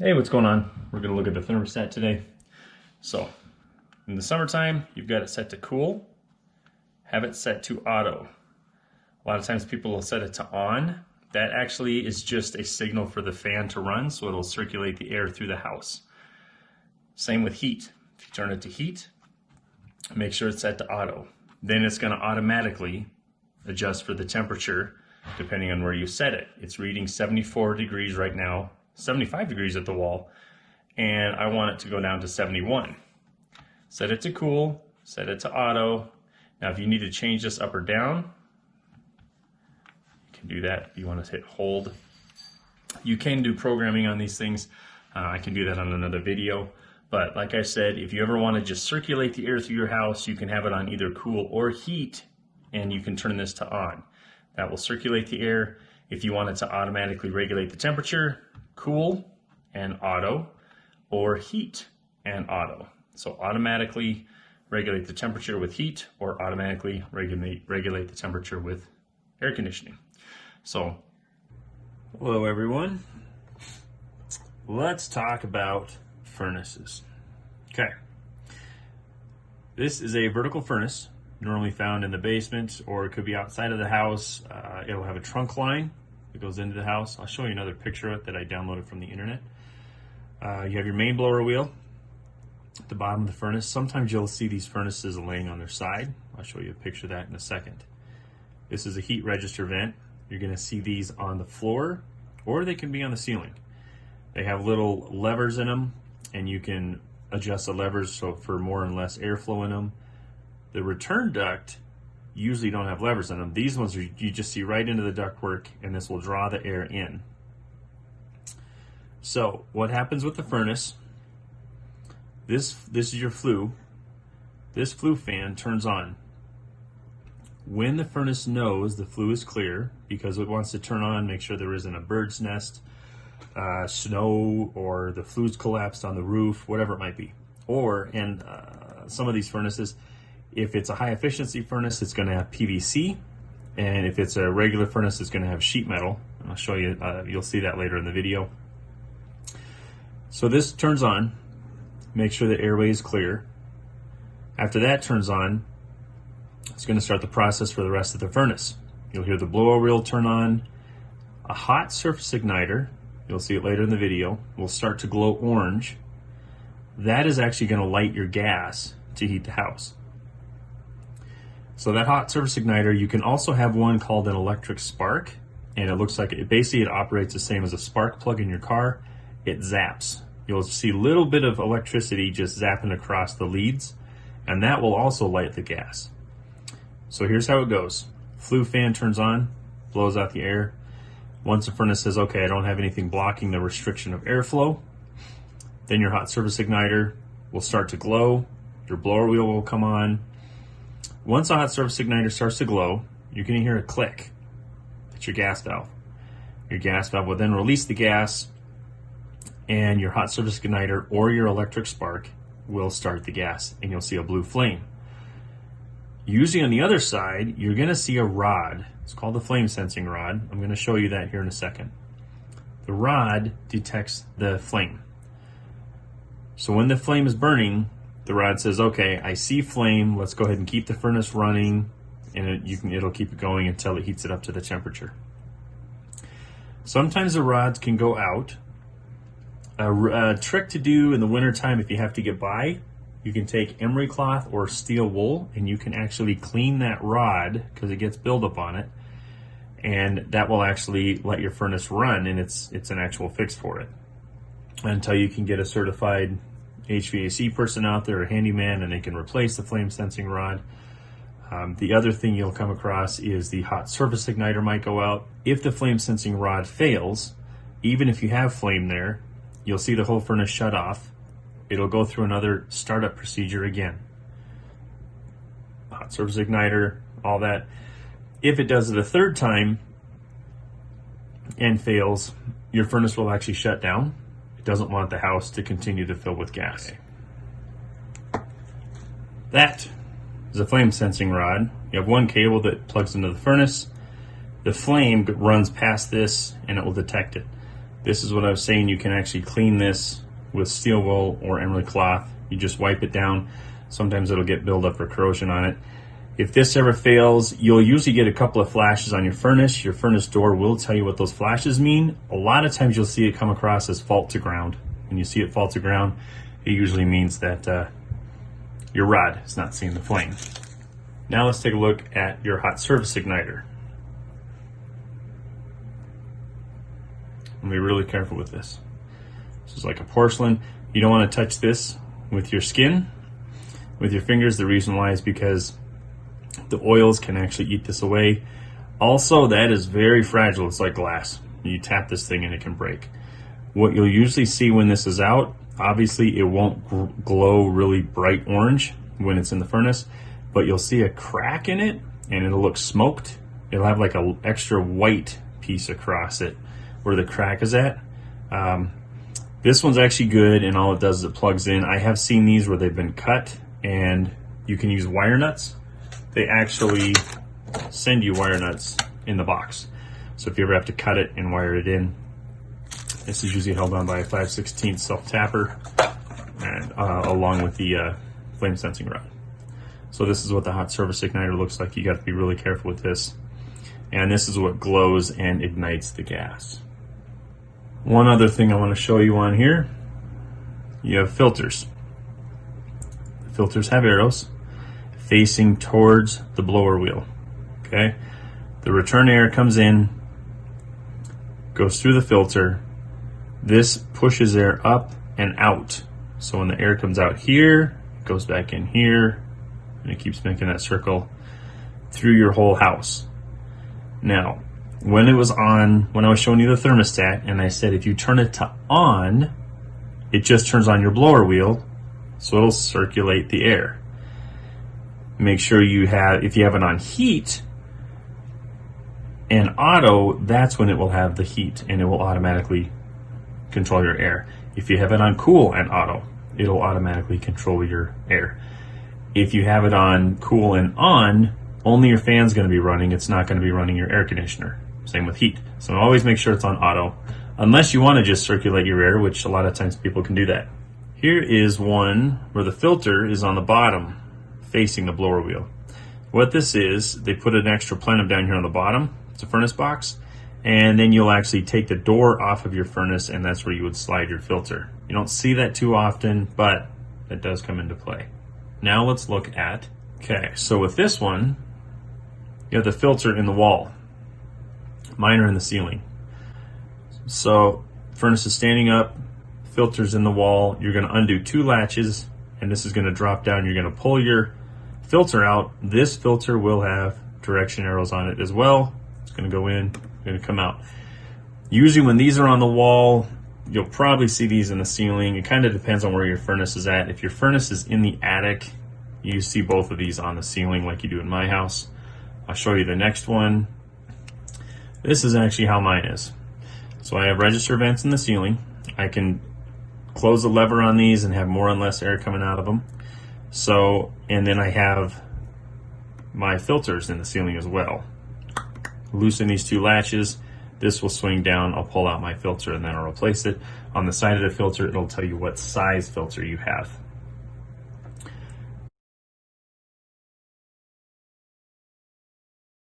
Hey, what's going on? We're going to look at the thermostat today. So, in the summertime, you've got it set to cool. Have it set to auto. A lot of times people will set it to on. That actually is just a signal for the fan to run, so it'll circulate the air through the house. Same with heat. If you turn it to heat, make sure it's set to auto. Then it's going to automatically adjust for the temperature depending on where you set it. It's reading 74 degrees right now, 75 degrees at the wall, and I want it to go down to 71. Set it to cool, set it to auto. Now if you need to change this up or down, you can do that. If you want to hit hold. You can do programming on these things. I can do that on another video. But like I said, if you ever want to just circulate the air through your house, you can have it on either cool or heat, and you can turn this to on. That will circulate the air. If you want it to automatically regulate the temperature, cool and auto, or heat and auto. So automatically regulate the temperature with heat, or automatically regulate the temperature with air conditioning. So, hello everyone. Let's talk about furnaces. Okay. This is a vertical furnace, normally found in the basement, or it could be outside of the house. It'll have a trunk line that goes into the house. I'll show you another picture of it that I downloaded from the internet. You have your main blower wheel at the bottom of the furnace. Sometimes you'll see these furnaces laying on their side. I'll show you a picture of that in a second. This is a heat register vent. You're going to see these on the floor, or they can be on the ceiling. They have little levers in them, and you can adjust the levers so for more and less airflow in them. The return duct usually don't have levers in them. These ones you just see right into the ductwork, and this will draw the air in. So what happens with the furnace? This is your flue. This flue fan turns on when the furnace knows the flue is clear, because it wants to turn on, make sure there isn't a bird's nest, snow, or the flue's collapsed on the roof, whatever it might be. Or, and some of these furnaces, if it's a high efficiency furnace, it's going to have PVC, and if it's a regular furnace, it's going to have sheet metal. And I'll show you, you'll see that later in the video. So this turns on, make sure the airway is clear. After that turns on, it's going to start the process for the rest of the furnace. You'll hear the blower wheel turn on. A hot surface igniter, you'll see it later in the video, will start to glow orange. That is actually going to light your gas to heat the house. So that hot surface igniter, you can also have one called an electric spark, and it looks like it operates the same as a spark plug in your car. It zaps. You'll see a little bit of electricity just zapping across the leads, and that will also light the gas. So here's how it goes. Flue fan turns on, blows out the air. Once the furnace says, okay, I don't have anything blocking the restriction of airflow, then your hot surface igniter will start to glow. Your blower wheel will come on. Once the hot surface igniter starts to glow, you're going to hear a click. It's your gas valve. Your gas valve will then release the gas, and your hot surface igniter or your electric spark will start the gas, and you'll see a blue flame. Usually on the other side, you're going to see a rod. It's called the flame sensing rod. I'm going to show you that here in a second. The rod detects the flame. So when the flame is burning, the rod says, okay, I see flame, let's go ahead and keep the furnace running, and it'll keep it going until it heats it up to the temperature. Sometimes the rods can go out. A trick to do in the wintertime, if you have to get by, you can take emery cloth or steel wool, and you can actually clean that rod because it gets buildup on it, and that will actually let your furnace run, and it's an actual fix for it. Until you can get a certified HVAC person out there, a handyman, and they can replace the flame sensing rod. The other thing you'll come across is the hot surface igniter might go out. If the flame sensing rod fails, even if you have flame there, you'll see the whole furnace shut off. It'll go through another startup procedure again. Hot surface igniter, all that. If it does it a third time and fails, your furnace will actually shut down. It doesn't want the house to continue to fill with gas. Okay. That is a flame sensing rod. You have one cable that plugs into the furnace. The flame runs past this and it will detect it. This is what I was saying. You can actually clean this with steel wool or emery cloth. You just wipe it down. Sometimes it'll get buildup or corrosion on it. If this ever fails, you'll usually get a couple of flashes on your furnace. Your furnace door will tell you what those flashes mean. A lot of times you'll see it come across as fault to ground. When you see it fault to ground, it usually means that your rod is not seeing the flame. Now let's take a look at your hot surface igniter. Be really careful with this. This is like a porcelain. You don't want to touch this with your skin, with your fingers. The reason why is because the oils can actually eat this away. Also, that is very fragile. It's like glass. You tap this thing and it can break. What you'll usually see when this is out, obviously it won't glow really bright orange when it's in the furnace, but you'll see a crack in it and it'll look smoked. It'll have like an extra white piece across it where the crack is at. This one's actually good, and all it does is it plugs in. I have seen these where they've been cut and you can use wire nuts. They actually send you wire nuts in the box. So if you ever have to cut it and wire it in, this is usually held on by a 5/16 self-tapper and along with the flame sensing rod. So this is what the hot surface igniter looks like. You got to be really careful with this. And this is what glows and ignites the gas. One other thing I want to show you on here, you have filters. The filters have arrows facing towards the blower wheel. Okay, the return air comes in, goes through the filter. This pushes air up and out. So when the air comes out here, it goes back in here, and it keeps making that circle through your whole house. Now, when it was on, when I was showing you the thermostat, and I said if you turn it to on, it just turns on your blower wheel, so it'll circulate the air. Make sure you have, if you have it on heat and auto, that's when it will have the heat and it will automatically control your air. If you have it on cool and auto, it'll automatically control your air. If you have it on cool and on, only your fan's going to be running. It's not going to be running your air conditioner. Same with heat. So always make sure it's on auto, unless you want to just circulate your air, which a lot of times people can do that. Here is one where the filter is on the bottom facing the blower wheel. What this is, they put an extra plenum down here on the bottom. It's a furnace box, and then you'll actually take the door off of your furnace, and that's where you would slide your filter. You don't see that too often, but it does come into play. Now let's look at, okay, so with this one, you have the filter in the wall. Mine are in the ceiling. So furnace is standing up, filter's in the wall. You're going to undo two latches, and this is going to drop down. You're going to pull your filter out. This filter will have direction arrows on it as well. It's going to go in, going to come out. Usually when these are on the wall, you'll probably see these in the ceiling. It kind of depends on where your furnace is at. If your furnace is in the attic, you see both of these on the ceiling like you do in my house. I'll show you the next one. This is actually how mine is. So I have register vents in the ceiling. I can close the lever on these and have more and less air coming out of them. So, and then I have my filters in the ceiling as well. Loosen these two latches. This will swing down. I'll pull out my filter and then I'll replace it. On the side of the filter, it'll tell you what size filter you have.